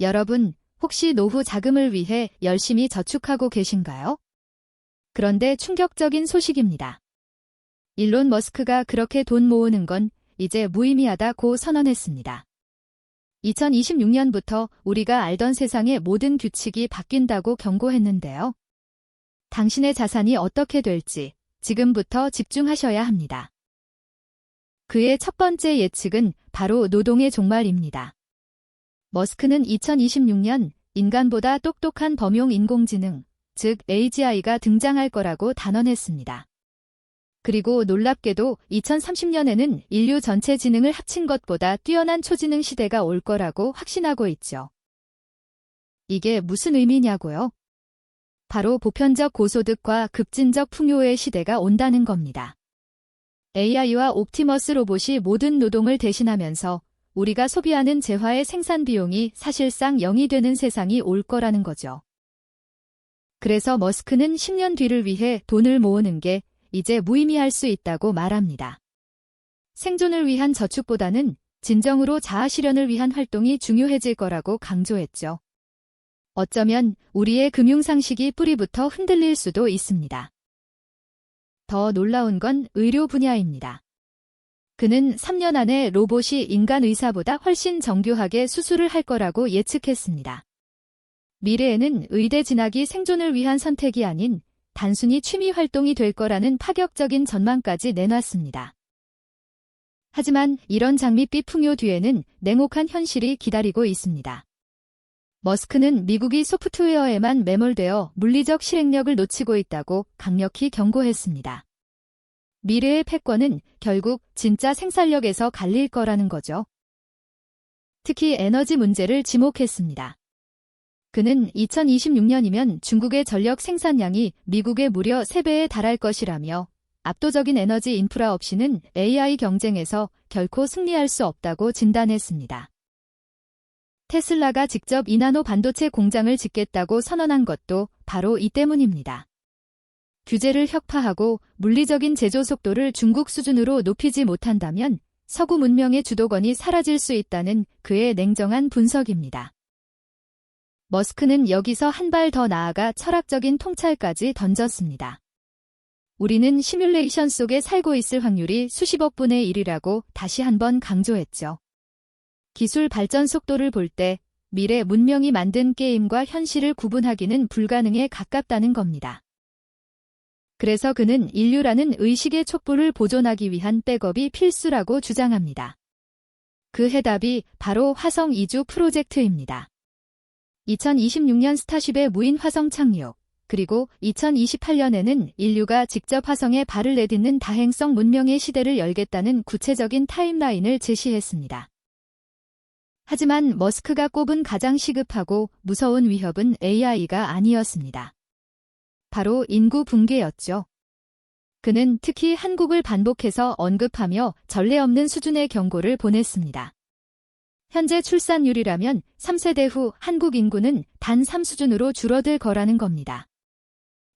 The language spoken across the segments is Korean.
여러분, 혹시 노후 자금을 위해 열심히 저축하고 계신가요? 그런데 충격적인 소식입니다. 일론 머스크가 그렇게 돈 모으는 건 이제 무의미하다고 선언했습니다. 2026년부터 우리가 알던 세상의 모든 규칙이 바뀐다고 경고했는데요. 당신의 자산이 어떻게 될지 지금부터 집중하셔야 합니다. 그의 첫 번째 예측은 바로 노동의 종말입니다. 머스크는 2026년 인간보다 똑똑한 범용 인공지능, 즉 AGI가 등장할 거라고 단언했습니다. 그리고 놀랍게도 2030년에는 인류 전체 지능을 합친 것보다 뛰어난 초지능 시대가 올 거라고 확신하고 있죠. 이게 무슨 의미냐고요? 바로 보편적 고소득과 급진적 풍요의 시대가 온다는 겁니다. AI와 옵티머스 로봇이 모든 노동을 대신하면서 우리가 소비하는 재화의 생산 비용이 사실상 0이 되는 세상이 올 거라는 거죠. 그래서 머스크는 10년 뒤를 위해 돈을 모으는 게 이제 무의미할 수 있다고 말합니다. 생존을 위한 저축보다는 진정으로 자아실현을 위한 활동이 중요해질 거라고 강조했죠. 어쩌면 우리의 금융상식이 뿌리부터 흔들릴 수도 있습니다. 더 놀라운 건 의료 분야입니다. 그는 3년 안에 로봇이 인간 의사보다 훨씬 정교하게 수술을 할 거라고 예측했습니다. 미래에는 의대 진학이 생존을 위한 선택이 아닌 단순히 취미 활동이 될 거라는 파격적인 전망까지 내놨습니다. 하지만 이런 장밋빛 풍요 뒤에는 냉혹한 현실이 기다리고 있습니다. 머스크는 미국이 소프트웨어에만 매몰되어 물리적 실행력을 놓치고 있다고 강력히 경고했습니다. 미래의 패권은 결국 진짜 생산력에서 갈릴 거라는 거죠. 특히 에너지 문제를 지목했습니다. 그는 2026년이면 중국의 전력 생산량이 미국의 무려 3배에 달할 것이라며 압도적인 에너지 인프라 없이는 AI 경쟁에서 결코 승리할 수 없다고 진단했습니다. 테슬라가 직접 이나노 반도체 공장을 짓겠다고 선언한 것도 바로 이 때문입니다. 규제를 혁파하고 물리적인 제조 속도를 중국 수준으로 높이지 못한다면 서구 문명의 주도권이 사라질 수 있다는 그의 냉정한 분석입니다. 머스크는 여기서 한 발 더 나아가 철학적인 통찰까지 던졌습니다. 우리는 시뮬레이션 속에 살고 있을 확률이 수십억 분의 1이라고 다시 한번 강조했죠. 기술 발전 속도를 볼 때 미래 문명이 만든 게임과 현실을 구분하기는 불가능에 가깝다는 겁니다. 그래서 그는 인류라는 의식의 촛불을 보존하기 위한 백업이 필수라고 주장합니다. 그 해답이 바로 화성 이주 프로젝트입니다. 2026년 스타쉽의 무인 화성 착륙, 그리고 2028년에는 인류가 직접 화성에 발을 내딛는 다행성 문명의 시대를 열겠다는 구체적인 타임라인을 제시했습니다. 하지만 머스크가 꼽은 가장 시급하고 무서운 위협은 AI가 아니었습니다. 바로 인구 붕괴였죠. 그는 특히 한국을 반복해서 언급하며 전례 없는 수준의 경고를 보냈습니다. 현재 출산율이라면 3세대 후 한국 인구는 단 3 수준으로 줄어들 거라는 겁니다.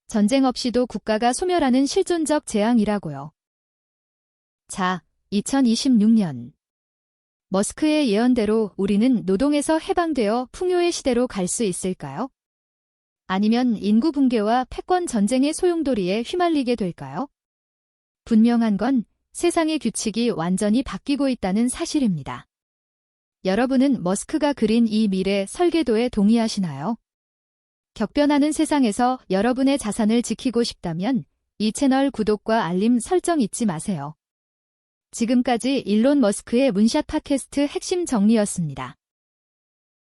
전쟁 없이도 국가가 소멸하는 실존적 재앙이라고요. 자, 2026년. 머스크의 예언대로 우리는 노동에서 해방되어 풍요의 시대로 갈 수 있을까요? 아니면 인구 붕괴와 패권 전쟁의 소용돌이에 휘말리게 될까요? 분명한 건 세상의 규칙이 완전히 바뀌고 있다는 사실입니다. 여러분은 머스크가 그린 이 미래 설계도에 동의하시나요? 격변하는 세상에서 여러분의 자산을 지키고 싶다면 이 채널 구독과 알림 설정 잊지 마세요. 지금까지 일론 머스크의 문샷 팟캐스트 핵심 정리였습니다.